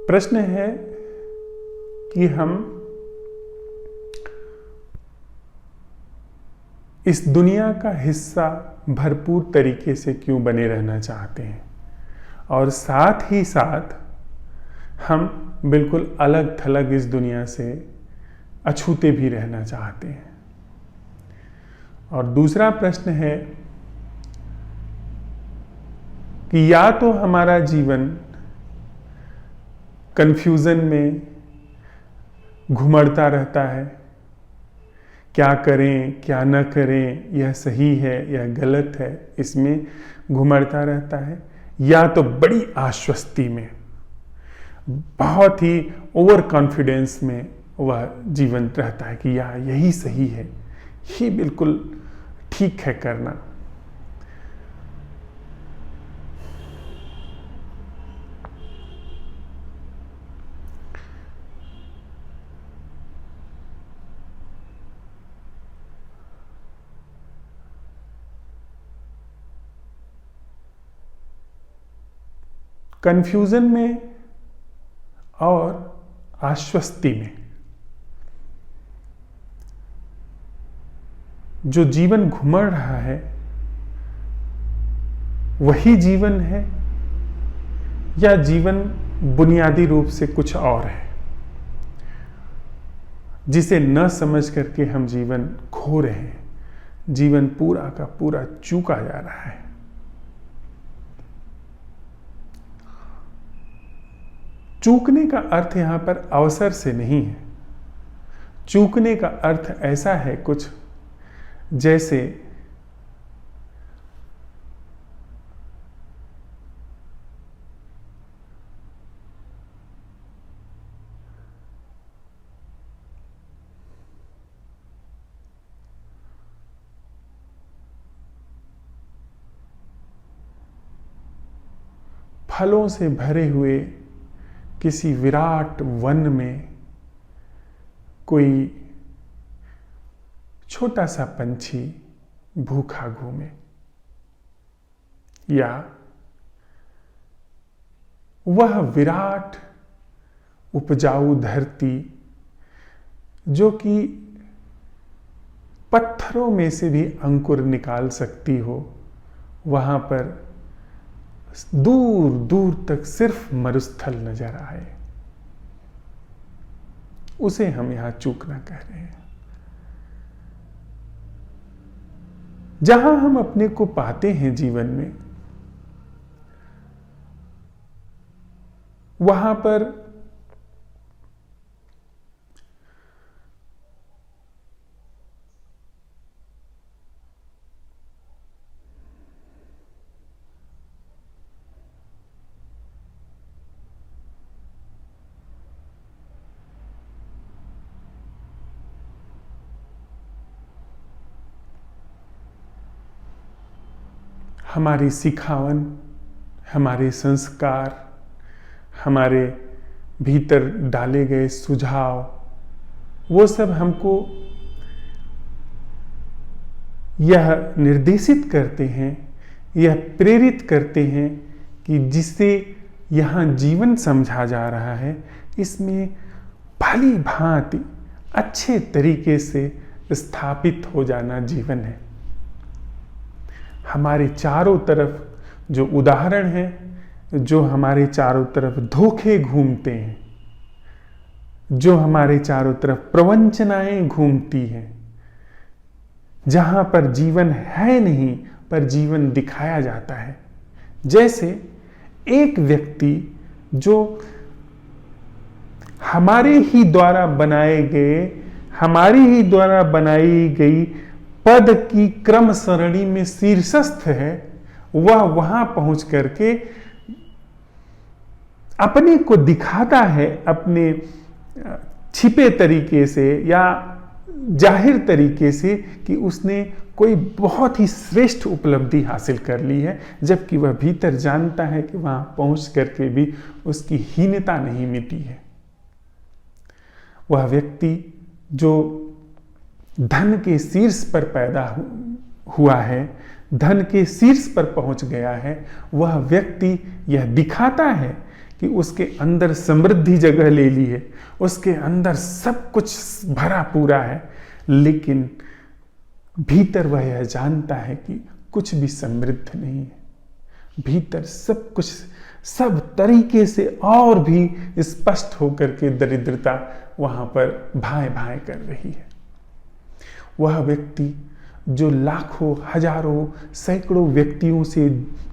प्रश्न है कि हम इस दुनिया का हिस्सा भरपूर तरीके से क्यों बने रहना चाहते हैं, और साथ ही साथ हम बिल्कुल अलग थलग इस दुनिया से अछूते भी रहना चाहते हैं। और दूसरा प्रश्न है कि या तो हमारा जीवन कंफ्यूजन में घुमड़ता रहता है, क्या करें क्या न करें, यह सही है यह गलत है, इसमें घुमड़ता रहता है, या तो बड़ी आश्वस्ति में, बहुत ही ओवर कॉन्फिडेंस में वह जीवन रहता है कि यही सही है, ये बिल्कुल ठीक है करना। कंफ्यूजन में और आश्वस्ति में जो जीवन घुमड़ रहा है वही जीवन है, या जीवन बुनियादी रूप से कुछ और है जिसे न समझ करके हम जीवन खो रहे हैं, जीवन पूरा का पूरा चूका जा रहा है। चूकने का अर्थ यहां पर अवसर से नहीं है। चूकने का अर्थ ऐसा है कुछ जैसे फलों से भरे हुए किसी विराट वन में कोई छोटा सा पंछी भूखा घूमे, या वह विराट उपजाऊ धरती जो कि पत्थरों में से भी अंकुर निकाल सकती हो, वहां पर दूर दूर तक सिर्फ मरुस्थल नजर आए, उसे हम यहां चूकना कह रहे हैं। जहां हम अपने को पाते हैं जीवन में, वहां पर हमारी सिखावन, हमारे संस्कार, हमारे भीतर डाले गए सुझाव, वो सब हमको यह निर्देशित करते हैं, यह प्रेरित करते हैं कि जिससे यहाँ जीवन समझा जा रहा है, इसमें भली भांति अच्छे तरीके से स्थापित हो जाना जीवन है। हमारे चारों तरफ जो उदाहरण हैं, जो हमारे चारों तरफ धोखे घूमते हैं, जो हमारे चारों तरफ प्रवंचनाएं घूमती हैं, जहां पर जीवन है नहीं पर जीवन दिखाया जाता है। जैसे एक व्यक्ति जो हमारे ही द्वारा बनाए गए, हमारी ही द्वारा बनाई गई पद की क्रम सरणी में शीर्षस्थ है, वह वहां पहुंच करके अपने को दिखाता है अपने छिपे तरीके से या जाहिर तरीके से कि उसने कोई बहुत ही श्रेष्ठ उपलब्धि हासिल कर ली है, जबकि वह भीतर जानता है कि वहां पहुंच करके भी उसकी हीनता नहीं मिटी है। वह व्यक्ति जो धन के शीर्ष पर पैदा हुआ है, धन के शीर्ष पर पहुंच गया है, वह व्यक्ति यह दिखाता है कि उसके अंदर समृद्धि जगह ले ली है, उसके अंदर सब कुछ भरा पूरा है, लेकिन भीतर वह यह जानता है कि कुछ भी समृद्ध नहीं है। भीतर सब कुछ सब तरीके से और भी स्पष्ट होकर के दरिद्रता वहां पर भाए भाए कर रही है। वह व्यक्ति जो लाखों, हजारों, सैकड़ों व्यक्तियों से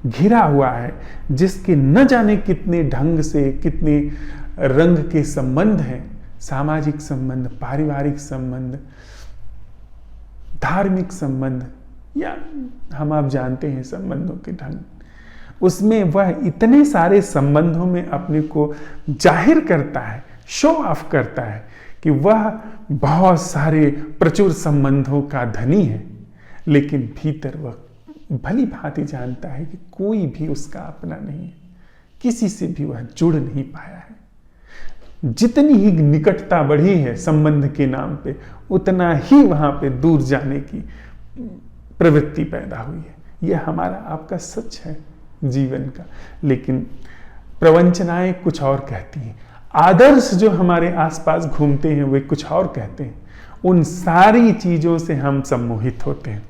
घिरा हुआ है, जिसके न जाने कितने ढंग से, कितने रंग के संबंध हैं, सामाजिक संबंध, पारिवारिक संबंध, धार्मिक संबंध, या हम आप जानते हैं संबंधों के ढंग, उसमें वह इतने सारे संबंधों में अपने को जाहिर करता है, शो ऑफ करता है कि वह बहुत सारे प्रचुर संबंधों का धनी है, लेकिन भीतर वह भली भांति जानता है कि कोई भी उसका अपना नहीं है, किसी से भी वह जुड़ नहीं पाया है। जितनी ही निकटता बढ़ी है संबंध के नाम पे, उतना ही वहां पे दूर जाने की प्रवृत्ति पैदा हुई है। यह हमारा आपका सच है जीवन का, लेकिन प्रवंचनाएं कुछ और कहती हैं, आदर्श जो हमारे आसपास घूमते हैं वे कुछ और कहते हैं। उन सारी चीजों से हम सम्मोहित होते हैं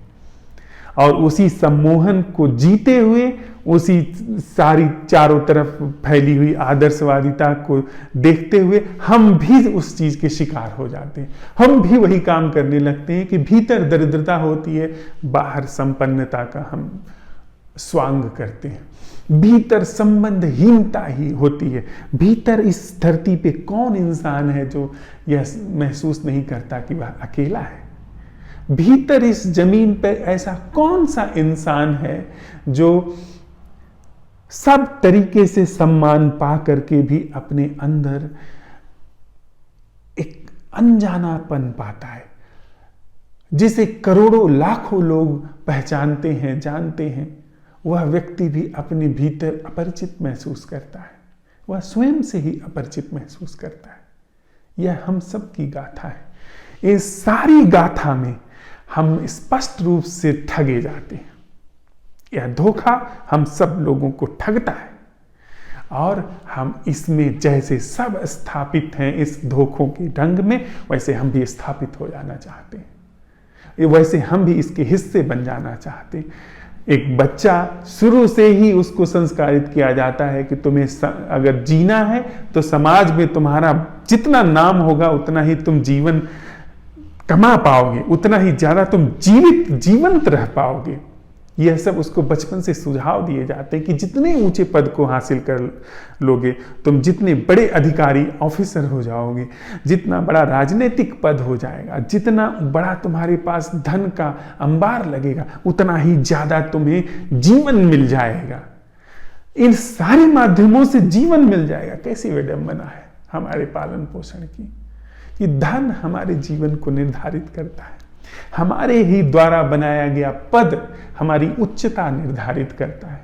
और उसी सम्मोहन को जीते हुए, उसी सारी चारों तरफ फैली हुई आदर्शवादिता को देखते हुए हम भी उस चीज के शिकार हो जाते हैं। हम भी वही काम करने लगते हैं कि भीतर दरिद्रता होती है, बाहर संपन्नता का हम स्वांग करते हैं। भीतर संबंधहीनता ही होती है। भीतर इस धरती पे कौन इंसान है जो यह महसूस नहीं करता कि वह अकेला है? भीतर इस जमीन पर ऐसा कौन सा इंसान है जो सब तरीके से सम्मान पा करके भी अपने अंदर एक अनजानापन पाता है, जिसे करोड़ों लाखों लोग पहचानते हैं, जानते हैं? वह व्यक्ति भी अपने भीतर अपरिचित महसूस करता है, वह स्वयं से ही अपरिचित महसूस करता है। यह हम सब की गाथा है। इस सारी गाथा में हम स्पष्ट रूप से ठगे जाते हैं। यह धोखा हम सब लोगों को ठगता है और हम इसमें जैसे सब स्थापित हैं इस धोखों के ढंग में, वैसे हम भी स्थापित हो जाना चाहते हैं, वैसे हम भी इसके हिस्से बन जाना चाहते हैं। एक बच्चा शुरू से ही उसको संस्कारित किया जाता है कि तुम्हें अगर जीना है तो समाज में तुम्हारा जितना नाम होगा उतना ही तुम जीवन कमा पाओगे, उतना ही ज्यादा तुम जीवंत रह पाओगे। यह सब उसको बचपन से सुझाव दिए जाते हैं कि जितने ऊंचे पद को हासिल कर लोगे तुम, जितने बड़े अधिकारी ऑफिसर हो जाओगे, जितना बड़ा राजनीतिक पद हो जाएगा, जितना बड़ा तुम्हारे पास धन का अंबार लगेगा, उतना ही ज्यादा तुम्हें जीवन मिल जाएगा। इन सारे माध्यमों से जीवन मिल जाएगा। कैसी विडंबना है हमारे पालन पोषण की कि धन हमारे जीवन को निर्धारित करता है, हमारे ही द्वारा बनाया गया पद हमारी उच्चता निर्धारित करता है।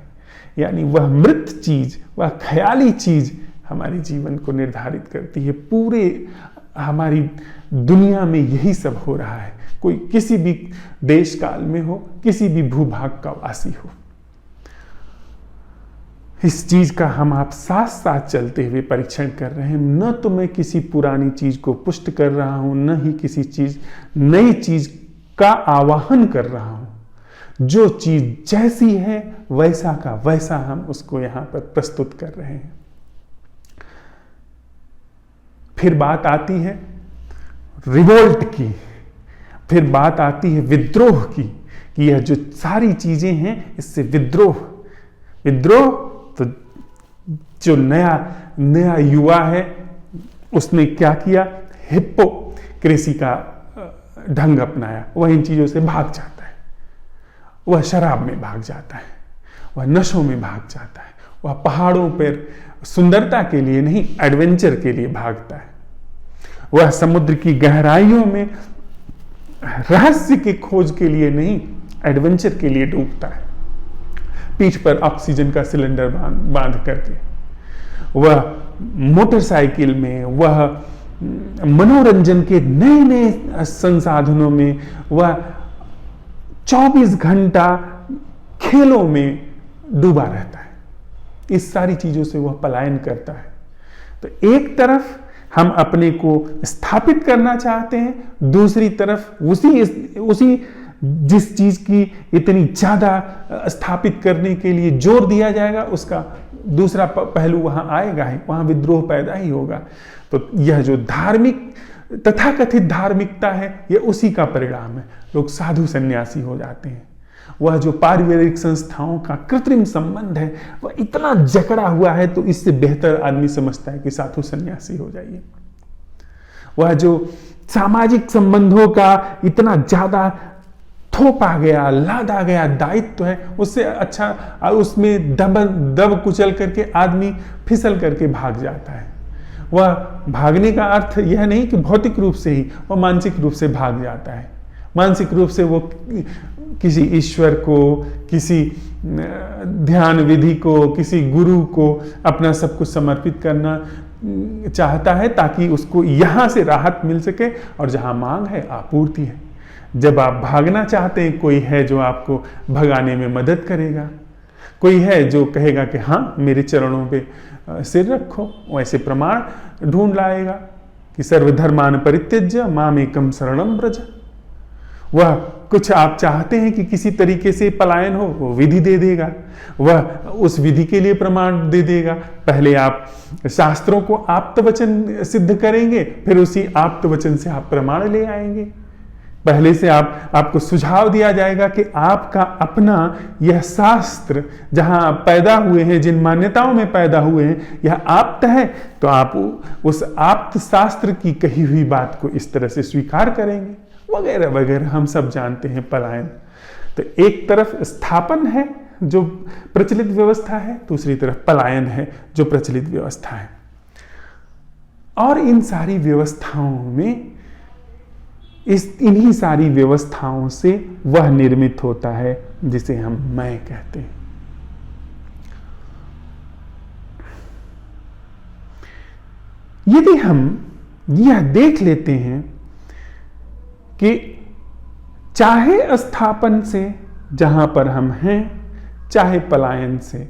यानी वह मृत चीज, वह ख्याली चीज हमारे जीवन को निर्धारित करती है। पूरे हमारी दुनिया में यही सब हो रहा है। कोई किसी भी देश काल में हो, किसी भी भूभाग का वासी हो, इस चीज का हम आप साथ साथ चलते हुए परीक्षण कर रहे हैं। न तो मैं किसी पुरानी चीज को पुष्ट कर रहा हूं, न ही किसी नई चीज का आवाहन कर रहा हूं। जो चीज जैसी है वैसा का वैसा हम उसको यहां पर प्रस्तुत कर रहे हैं। फिर बात आती है रिवोल्ट की, फिर बात आती है विद्रोह की कि यह जो सारी चीजें हैं इससे विद्रोह तो जो नया युवा है उसने क्या किया, हिप्पोक्रेसी का ढंग अपनाया। वह इन चीजों से भाग जाता है, वह शराब में भाग जाता है, वह नशों में भाग जाता है, वह पहाड़ों पर सुंदरता के लिए नहीं एडवेंचर के लिए भागता है, वह समुद्र की गहराइयों में रहस्य की खोज के लिए नहीं एडवेंचर के लिए डूबता है, पीठ पर ऑक्सीजन का सिलेंडर बांध करके। वह मोटरसाइकिल में, वह मनोरंजन के नए नए संसाधनों में, वह 24 घंटा खेलों में डूबा रहता है। इस सारी चीजों से वह पलायन करता है। तो एक तरफ हम अपने को स्थापित करना चाहते हैं, दूसरी तरफ उसी जिस चीज की इतनी ज्यादा स्थापित करने के लिए जोर दिया जाएगा, उसका दूसरा पहलू वहां आएगा ही, वहां विद्रोह पैदा ही होगा। तो यह जो धार्मिक तथाकथित धार्मिकता है, यह उसी का परिणाम है। लोग साधु सन्यासी हो जाते हैं। वह जो पारिवारिक संस्थाओं का कृत्रिम संबंध है, वह इतना जकड़ा हुआ है, तो इससे बेहतर आदमी समझता है कि साधु सन्यासी हो जाइए। वह जो सामाजिक संबंधों का इतना ज्यादा थोपा गया, लादा गया दायित्व है, उससे अच्छा उसमें दब कुचल करके आदमी फिसल करके भाग जाता है। वह भागने का अर्थ यह नहीं कि भौतिक रूप से ही, वह मानसिक रूप से भाग जाता है। मानसिक रूप से वो किसी ईश्वर को, किसी ध्यान विधि को, किसी गुरु को अपना सब कुछ समर्पित करना चाहता है, ताकि उसको यहां से राहत मिल सके, और जहां मांग है आपूर्ति है। जब आप भागना चाहते हैं, कोई है जो आपको भगाने में मदद करेगा, कोई है जो कहेगा कि हाँ मेरे चरणों पे सिर रखो, वैसे प्रमाण ढूंढ लाएगा कि सर्वधर्मान परित्यज्य मामेकं शरणं व्रज। वह कुछ आप चाहते हैं कि किसी तरीके से पलायन हो, वो विधि दे देगा, वह उस विधि के लिए प्रमाण दे देगा। पहले आप शास्त्रों को आप्तवचन सिद्ध करेंगे, फिर उसी आप्तवचन से आप प्रमाण ले आएंगे। पहले से आपको सुझाव दिया जाएगा कि आपका अपना यह शास्त्र जहां आप पैदा हुए हैं, जिन मान्यताओं में पैदा हुए हैं, यह आप्त है, तो आप उस आप्त शास्त्र की कही हुई बात को इस तरह से स्वीकार करेंगे, वगैरह वगैरह। हम सब जानते हैं पलायन। तो एक तरफ स्थापन है जो प्रचलित व्यवस्था है, दूसरी तरफ पलायन है जो प्रचलित व्यवस्था है। और इन सारी व्यवस्थाओं में, इन्हीं सारी व्यवस्थाओं से वह निर्मित होता है जिसे हम मैं कहते हैं। यदि हम यह देख लेते हैं कि चाहे स्थापन से जहां पर हम हैं, चाहे पलायन से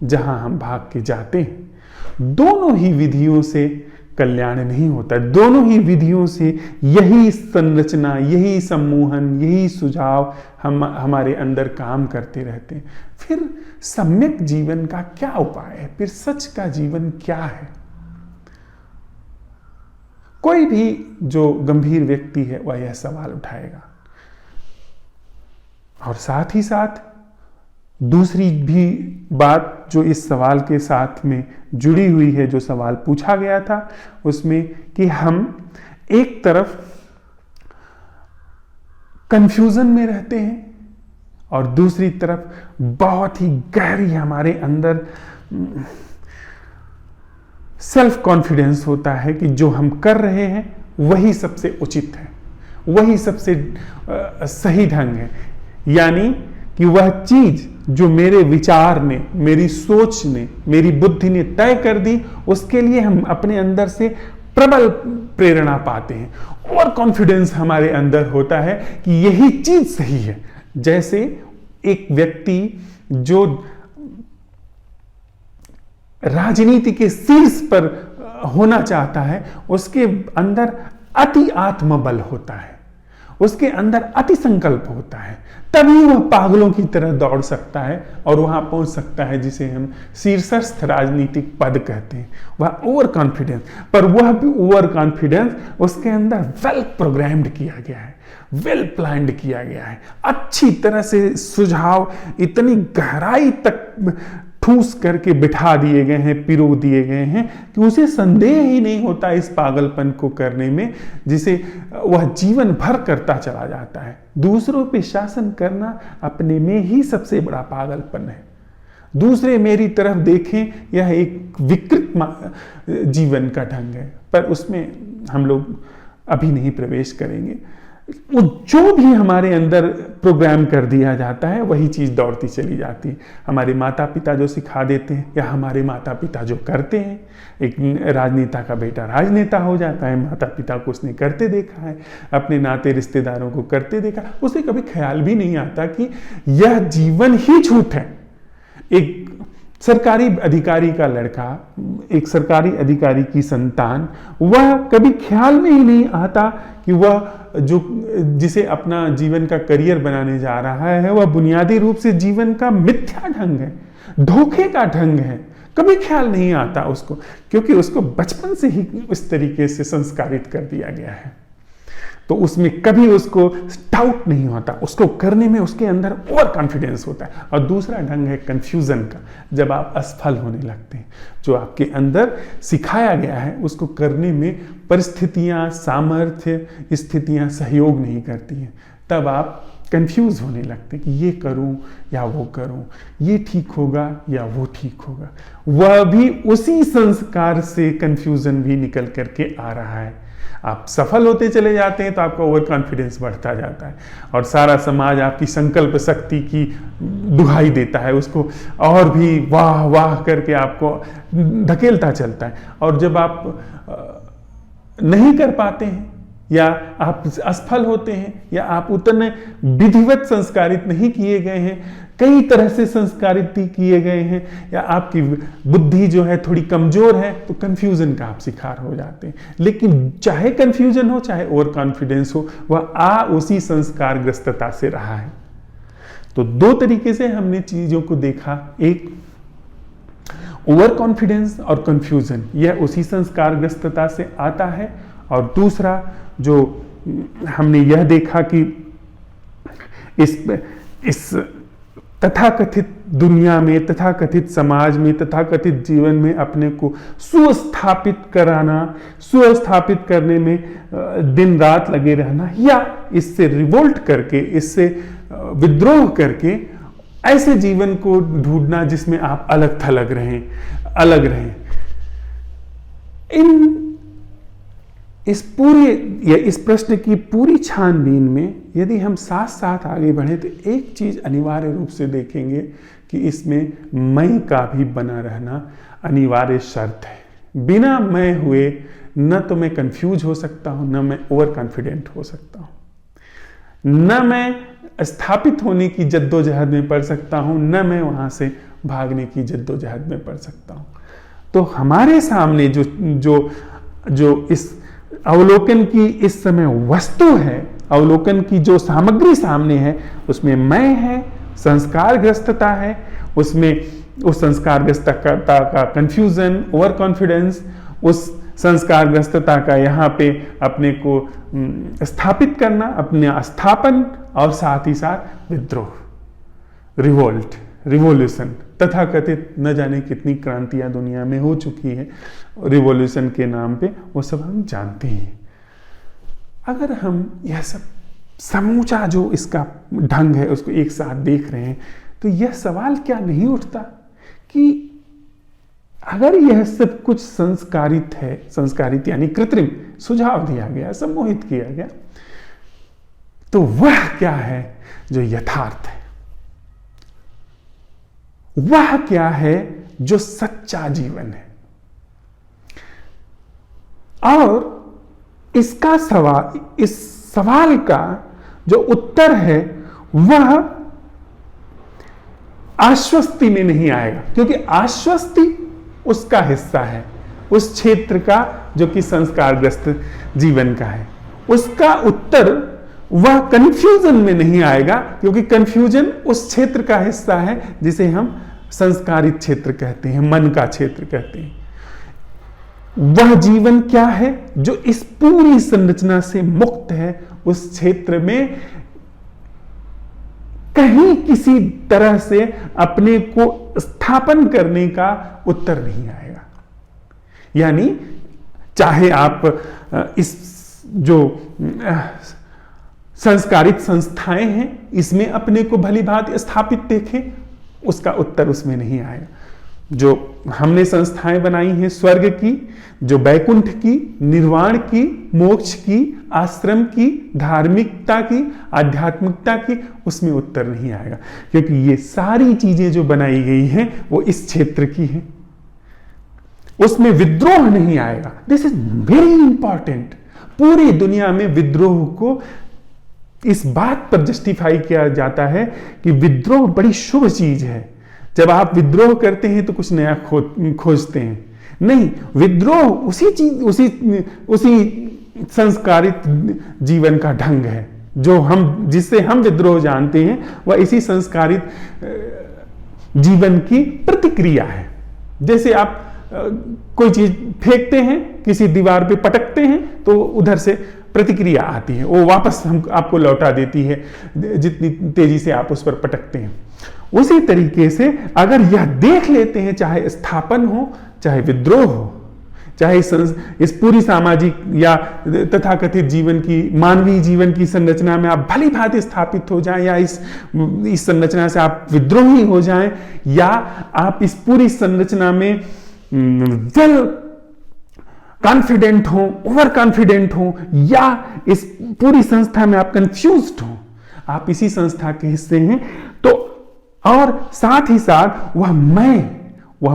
जहां हम भाग के जाते हैं, दोनों ही विधियों से कल्याण नहीं होता। दोनों ही विधियों से यही संरचना, यही सम्मोहन, यही सुझाव हमारे अंदर काम करते रहते हैं। फिर सम्यक जीवन का क्या उपाय है? फिर सच का जीवन क्या है? कोई भी जो गंभीर व्यक्ति है वह यह सवाल उठाएगा। और साथ ही साथ दूसरी भी बात जो इस सवाल के साथ में जुड़ी हुई है, जो सवाल पूछा गया था उसमें, कि हम एक तरफ कंफ्यूजन में रहते हैं और दूसरी तरफ बहुत ही गहरी हमारे अंदर सेल्फ कॉन्फिडेंस होता है कि जो हम कर रहे हैं वही सबसे उचित है, वही सबसे सही ढंग है। यानी कि वह चीज जो मेरे विचार ने, मेरी सोच ने, मेरी बुद्धि ने तय कर दी, उसके लिए हम अपने अंदर से प्रबल प्रेरणा पाते हैं और कॉन्फिडेंस हमारे अंदर होता है कि यही चीज सही है। जैसे एक व्यक्ति जो राजनीति के शीर्ष पर होना चाहता है, उसके अंदर अति आत्मबल होता है, उसके अंदर अति संकल्प होता है, तभी वह पागलों की तरह दौड़ सकता है और वहां पहुंच सकता है जिसे हम शीर्षस्थ राजनीतिक पद कहते हैं। वह ओवर कॉन्फिडेंस, पर वह भी ओवर कॉन्फिडेंस उसके अंदर वेल प्रोग्राम्ड किया गया है, वेल प्लान्ड किया गया है, अच्छी तरह से सुझाव इतनी गहराई तक ठूस करके बिठा दिए गए हैं, पिरो दिए गए हैं कि उसे संदेह ही नहीं होता इस पागलपन को करने में, जिसे वह जीवन भर करता चला जाता है। दूसरों पे शासन करना अपने में ही सबसे बड़ा पागलपन है। दूसरे मेरी तरफ देखें, यह एक विकृत जीवन का ढंग है, पर उसमें हम लोग अभी नहीं प्रवेश करेंगे। वो जो भी हमारे अंदर प्रोग्राम कर दिया जाता है वही चीज दौड़ती चली जाती है। हमारे माता पिता जो सिखा देते हैं या हमारे माता पिता जो करते हैं, एक राजनेता का बेटा राजनेता हो जाता है, माता पिता को उसने करते देखा है, अपने नाते रिश्तेदारों को करते देखा, उसे कभी ख्याल भी नहीं आता कि यह जीवन ही झूठ है। एक सरकारी अधिकारी का लड़का, एक सरकारी अधिकारी की संतान, वह कभी ख्याल में ही नहीं आता कि वह जिसे अपना जीवन का करियर बनाने जा रहा है वह बुनियादी रूप से जीवन का मिथ्या ढंग है, धोखे का ढंग है। कभी ख्याल नहीं आता उसको, क्योंकि उसको बचपन से ही इस तरीके से संस्कारित कर दिया गया है। तो उसमें कभी उसको डाउट नहीं होता, उसको करने में उसके अंदर ओवर कॉन्फिडेंस होता है। और दूसरा ढंग है कंफ्यूजन का, जब आप असफल होने लगते हैं, जो आपके अंदर सिखाया गया है उसको करने में परिस्थितियां, सामर्थ्य, स्थितियां सहयोग नहीं करती हैं, तब आप कंफ्यूज होने लगते हैं कि ये करूं या वो करूं, ये ठीक होगा या वो ठीक होगा। वह भी उसी संस्कार से कंफ्यूजन भी निकल करके आ रहा है। आप सफल होते चले जाते हैं तो आपका ओवर कॉन्फिडेंस बढ़ता जाता है, और सारा समाज आपकी संकल्प शक्ति की दुहाई देता है, उसको और भी वाह वाह करके आपको धकेलता चलता है। और जब आप नहीं कर पाते हैं या आप असफल होते हैं या आप उतने विधिवत संस्कारित नहीं किए गए हैं, कई तरह से संस्कारित किए गए हैं, या आपकी बुद्धि जो है थोड़ी कमजोर है, तो कंफ्यूजन का आप शिकार हो जाते हैं। लेकिन चाहे कंफ्यूजन हो चाहे ओवर कॉन्फिडेंस हो, वह उसी संस्कारग्रस्तता से रहा है। तो दो तरीके से हमने चीजों को देखा, एक ओवर कॉन्फिडेंस और कंफ्यूजन, यह उसी संस्कारग्रस्तता से आता है। और दूसरा जो हमने यह देखा कि इस तथाकथित दुनिया में, तथाकथित समाज में, तथाकथित जीवन में अपने को सुस्थापित करने में दिन रात लगे रहना, या इससे रिवोल्ट करके, इससे विद्रोह करके ऐसे जीवन को ढूंढना जिसमें आप अलग थलग रहें, अलग रहें। इस प्रश्न की पूरी छानबीन में यदि हम साथ साथ आगे बढ़े तो एक चीज अनिवार्य रूप से देखेंगे कि इसमें मैं का भी बना रहना अनिवार्य शर्त है। बिना मैं हुए न तो मैं कंफ्यूज हो सकता हूं, न मैं ओवर कॉन्फिडेंट हो सकता हूं, न मैं स्थापित होने की जद्दोजहद में पड़ सकता हूं, न मैं वहां से भागने की जद्दोजहद में पड़ सकता हूं। तो हमारे सामने जो इस अवलोकन की इस समय वस्तु है, अवलोकन की जो सामग्री सामने है, उसमें मैं है, संस्कारग्रस्तता है, उसमें उस संस्कारग्रस्तता का कंफ्यूजन, ओवर कॉन्फिडेंस, उस संस्कारग्रस्तता का यहाँ पे अपने को स्थापित करना, अपने स्थापन, और साथ ही साथ विद्रोह, रिवोल्ट, रिवॉल्यूशन। तथाकथित न जाने कितनी क्रांतियां दुनिया में हो चुकी है रिवॉल्यूशन के नाम पे, वो सब हम जानते हैं। अगर हम यह सब समूचा जो इसका ढंग है उसको एक साथ देख रहे हैं, तो यह सवाल क्या नहीं उठता कि अगर यह सब कुछ संस्कारित है, संस्कारित यानी कृत्रिम सुझाव दिया गया, सम्मोहित किया गया, तो वह क्या है जो यथार्थ है? वह क्या है जो सच्चा जीवन है? और इसका सवाल, इस सवाल का जो उत्तर है वह आश्वस्ति में नहीं आएगा, क्योंकि आश्वस्ति उसका हिस्सा है, उस क्षेत्र का जो कि संस्कारग्रस्त जीवन का है। उसका उत्तर वह कंफ्यूजन में नहीं आएगा, क्योंकि कंफ्यूजन उस क्षेत्र का हिस्सा है जिसे हम संस्कारित क्षेत्र कहते हैं, मन का क्षेत्र कहते हैं। वह जीवन क्या है जो इस पूरी संरचना से मुक्त है? उस क्षेत्र में कहीं किसी तरह से अपने को स्थापन करने का उत्तर नहीं आएगा। यानी चाहे आप इस जो संस्कारित संस्थाएं हैं इसमें अपने को भली भांति स्थापित देखें, उसका उत्तर उसमें नहीं आएगा। जो हमने संस्थाएं बनाई हैं स्वर्ग की, जो बैकुंठ की, निर्वाण की, मोक्ष की, आश्रम की, धार्मिकता की, आध्यात्मिकता की, उसमें उत्तर नहीं आएगा, क्योंकि ये सारी चीजें जो बनाई गई हैं वो इस क्षेत्र की हैं। उसमें विद्रोह नहीं आएगा। This is very important. पूरी दुनिया में विद्रोह को इस बात पर जस्टिफाई किया जाता है कि विद्रोह बड़ी शुभ चीज है। जब आप विद्रोह करते हैं तो कुछ नया खोजते हैं, नहीं, विद्रोह उसी चीज उसी संस्कारित जीवन का ढंग है जो जिससे हम विद्रोह जानते हैं, वह इसी संस्कारित जीवन की प्रतिक्रिया है। जैसे आप कोई चीज फेंकते हैं, किसी दीवार पे पटकते हैं तो उधर से प्रतिक्रिया आती है, वो वापस आपको लौटा देती है जितनी तेजी से आप उस पर पटकते हैं। उसी तरीके से अगर यह देख लेते हैं, चाहे स्थापन हो चाहे विद्रोह हो, चाहे इस पूरी सामाजिक या तथाकथित जीवन की, मानवीय जीवन की संरचना में आप भली भांति स्थापित हो जाएं, या इस संरचना से आप विद्रोही हो जाएं, या आप इस पूरी संरचना में वेल कॉन्फिडेंट हो, ओवर कॉन्फिडेंट हो, या इस पूरी संस्था में आप कंफ्यूज्ड हो, आप इसी संस्था के हिस्से हैं, तो और साथ ही साथ वह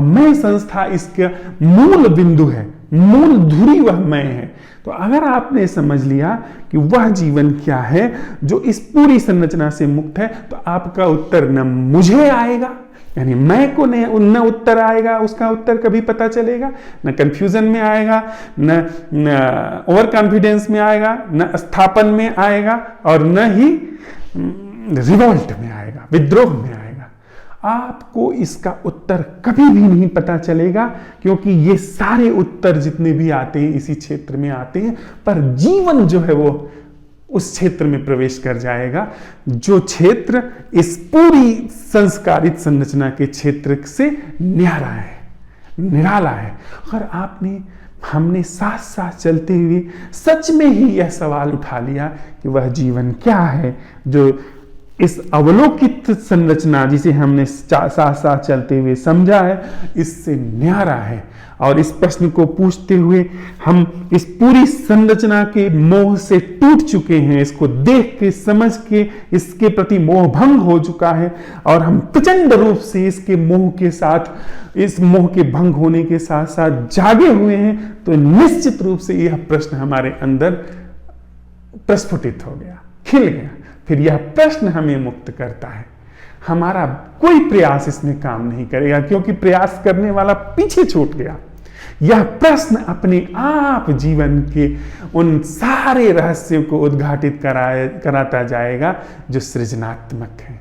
मैं संस्था इसका मूल बिंदु है, मूल धुरी वह मैं है। तो अगर आपने समझ लिया कि वह जीवन क्या है जो इस पूरी संरचना से मुक्त है, तो आपका उत्तर न मुझे आएगा, यानी मैं को न उत्तर आएगा, उसका उत्तर कभी पता चलेगा, न कंफ्यूजन में आएगा, न ओवर कॉन्फिडेंस में आएगा, न स्थापन में आएगा, और न ही रिवोल्ट में आएगा, विद्रोह में आएगा। आपको इसका उत्तर कभी भी नहीं पता चलेगा, क्योंकि ये सारे उत्तर जितने भी आते हैं इसी क्षेत्र में आते हैं, पर जीवन जो है वो उस क्षेत्र में प्रवेश कर जाएगा, जो क्षेत्र इस पूरी संस्कारित संरचना के क्षेत्र से न्यारा है, निराला है। और हमने साथ साथ चलते हुए सच में ही यह सवाल उठा लिया कि वह जीवन क्या है जो इस अवलोकित संरचना जिसे हमने साथ साथ चलते हुए समझा है, इससे न्यारा है। और इस प्रश्न को पूछते हुए हम इस पूरी संरचना के मोह से टूट चुके हैं, इसको देख के समझ के इसके प्रति मोह भंग हो चुका है, और हम प्रचंड रूप से इसके मोह के साथ, इस मोह के भंग होने के साथ साथ जागे हुए हैं। तो निश्चित रूप से यह प्रश्न हमारे अंदर प्रस्फुटित हो गया, खिल गया। फिर यह प्रश्न हमें मुक्त करता है, हमारा कोई प्रयास इसमें काम नहीं करेगा, क्योंकि प्रयास करने वाला पीछे छूट गया। यह प्रश्न अपने आप जीवन के उन सारे रहस्यों को उद्घाटित कराता जाएगा जो सृजनात्मक है,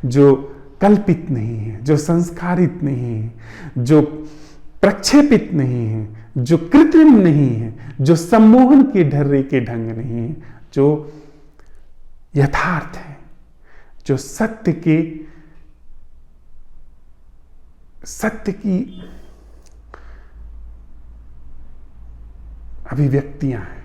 जो कल्पित नहीं है, जो संस्कारित नहीं है, जो प्रक्षेपित नहीं है, जो कृत्रिम नहीं है, जो सम्मोहन के ढर्रे के ढंग नहीं है, जो यथार्थ है, जो सत्य की अभिव्यक्तियां हैं।